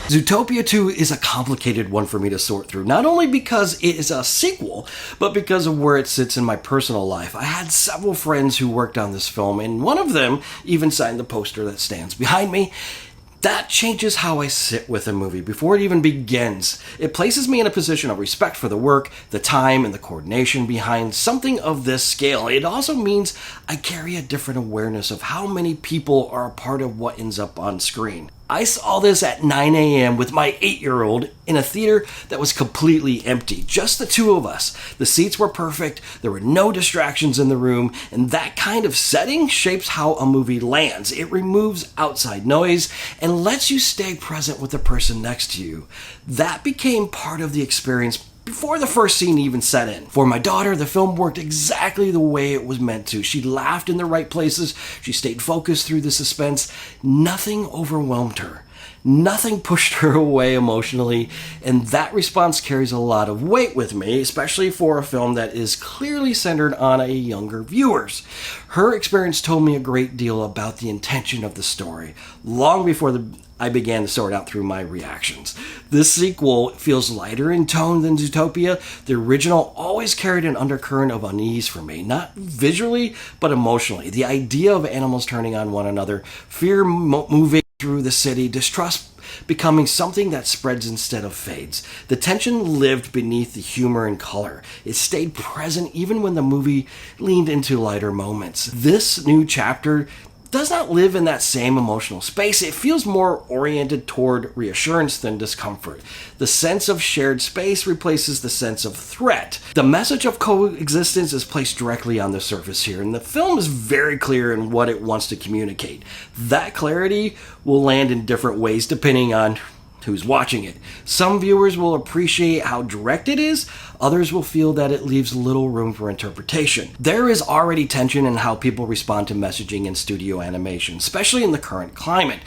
Zootopia 2 is a complicated one for me to sort through, not only because it is a sequel, but because of where it sits in my personal life. I had several friends who worked on this film, and one of them even signed the poster that stands behind me. That changes how I sit with a movie before it even begins. It places me in a position of respect for the work, the time, and the coordination behind something of this scale. It also means I carry a different awareness of how many people are a part of what ends up on screen. I saw this at 9 a.m. with my 8-year-old in a theater that was completely empty. Just the two of us. The seats were perfect, there were no distractions in the room, and that kind of setting shapes how a movie lands. It removes outside noise and lets you stay present with the person next to you. That became part of the experience before the first scene even set in. For my daughter, the film worked exactly the way it was meant to. She laughed in the right places, she stayed focused through the suspense. Nothing overwhelmed her. Nothing pushed her away emotionally, and that response carries a lot of weight with me, especially for a film that is clearly centered on a younger viewers. Her experience told me a great deal about the intention of the story, long before I began to sort out through my reactions. This sequel feels lighter in tone than Zootopia. The original always carried an undercurrent of unease for me, not visually, but emotionally. The idea of animals turning on one another, fear moving through the city, distrust becoming something that spreads instead of fades. The tension lived beneath the humor and color. It stayed present even when the movie leaned into lighter moments. This new chapter does not live in that same emotional space. It feels more oriented toward reassurance than discomfort. The sense of shared space replaces the sense of threat. The message of coexistence is placed directly on the surface here, and the film is very clear in what it wants to communicate. That clarity will land in different ways depending on who's watching it. Some viewers will appreciate how direct it is, others will feel that it leaves little room for interpretation. There is already tension in how people respond to messaging in studio animation, especially in the current climate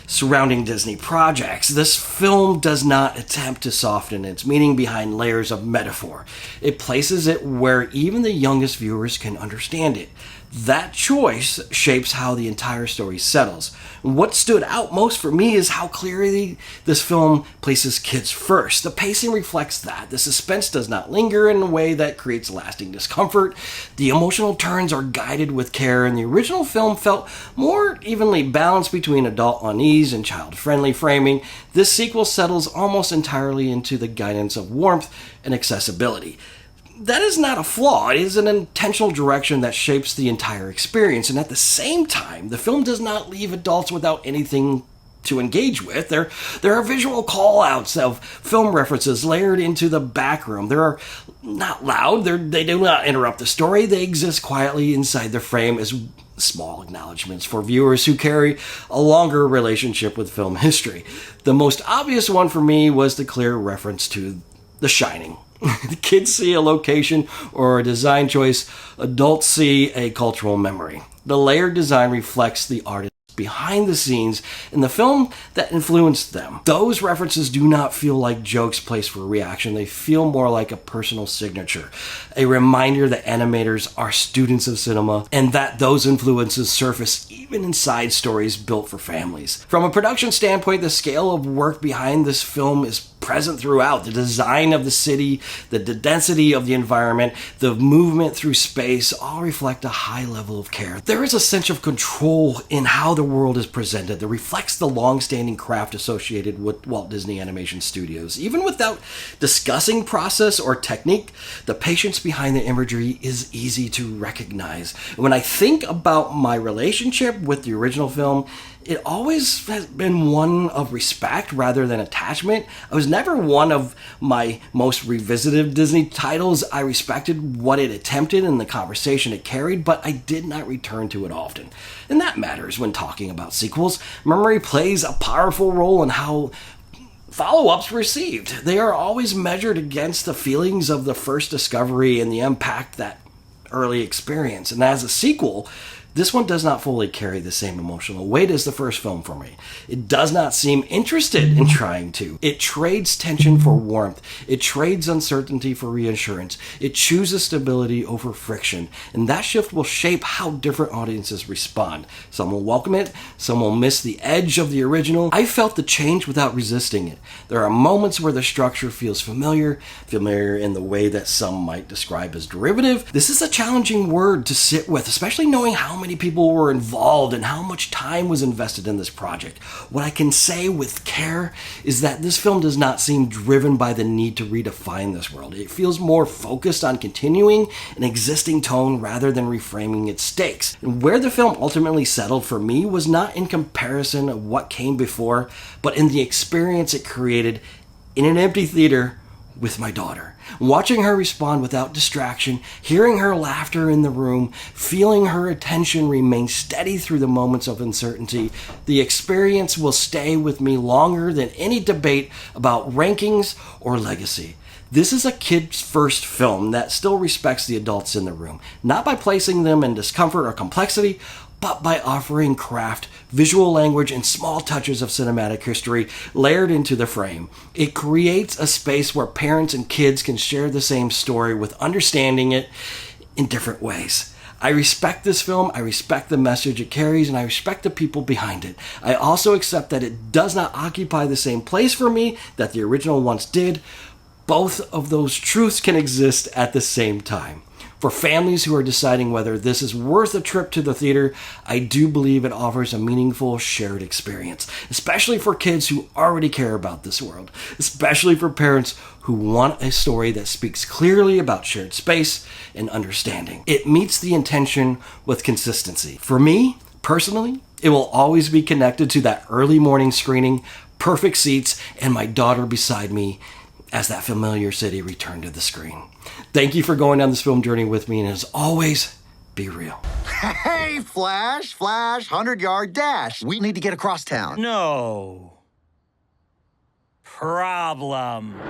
surrounding Disney projects. This film does not attempt to soften its meaning behind layers of metaphor. It places it where even the youngest viewers can understand it. That choice shapes how the entire story settles. What stood out most for me is how clearly this film places kids first. The pacing reflects that. The suspense does not linger in a way that creates lasting discomfort. The emotional turns are guided with care, and the original film felt more evenly balanced between adult unease and child-friendly framing. This sequel settles almost entirely into the guidance of warmth and accessibility. That is not a flaw. It is an intentional direction that shapes the entire experience. And at the same time, the film does not leave adults without anything to engage with. There are visual call-outs of film references layered into the background. They are not loud. They do not interrupt the story. They exist quietly inside the frame as small acknowledgments for viewers who carry a longer relationship with film history. The most obvious one for me was the clear reference to The Shining. The kids see a location or a design choice, adults see a cultural memory. The layered design reflects the artist behind the scenes in the film that influenced them. Those references do not feel like jokes placed for reaction. They feel more like a personal signature, a reminder that animators are students of cinema and that those influences surface even inside stories built for families. From a production standpoint, the scale of work behind this film is present throughout. The design of the city, the density of the environment, the movement through space all reflect a high level of care. There is a sense of control in how the world is presented that reflects the long-standing craft associated with Walt Disney Animation Studios. Even without discussing process or technique, the patience behind the imagery is easy to recognize. When I think about my relationship with the original film, it always has been one of respect rather than attachment. I was never one of my most revisited Disney titles. I respected what it attempted and the conversation it carried, but I did not return to it often. And that matters when talking about sequels. Memory plays a powerful role in how follow-ups received. They are always measured against the feelings of the first discovery and the impact that early experience. And as a sequel, This one does not fully carry the same emotional weight as the first film for me. It does not seem interested in trying to. It trades tension for warmth. It trades uncertainty for reassurance. It chooses stability over friction. And that shift will shape how different audiences respond. Some will welcome it. Some will miss the edge of the original. I felt the change without resisting it. There are moments where the structure feels familiar in the way that some might describe as derivative. This is a challenging word to sit with, especially knowing how many people were involved and how much time was invested in this project. What I can say with care is that this film does not seem driven by the need to redefine this world. It feels more focused on continuing an existing tone rather than reframing its stakes. And where the film ultimately settled for me was not in comparison of what came before, but in the experience it created in an empty theater with my daughter. Watching her respond without distraction, hearing her laughter in the room, feeling her attention remain steady through the moments of uncertainty, the experience will stay with me longer than any debate about rankings or legacy. This is a kid's first film that still respects the adults in the room, not by placing them in discomfort or complexity, but by offering craft, visual language, and small touches of cinematic history layered into the frame. It creates a space where parents and kids can share the same story with understanding it in different ways. I respect this film, I respect the message it carries, and I respect the people behind it. I also accept that it does not occupy the same place for me that the original once did. Both of those truths can exist at the same time. For families who are deciding whether this is worth a trip to the theater, I do believe it offers a meaningful shared experience, especially for kids who already care about this world, especially for parents who want a story that speaks clearly about shared space and understanding. It meets the intention with consistency. For me, personally, it will always be connected to that early morning screening, perfect seats, and my daughter beside me as that familiar city returned to the screen. Thank you for going on this film journey with me, and as always, be real. Hey, Flash, 100-yard dash. We need to get across town. No problem.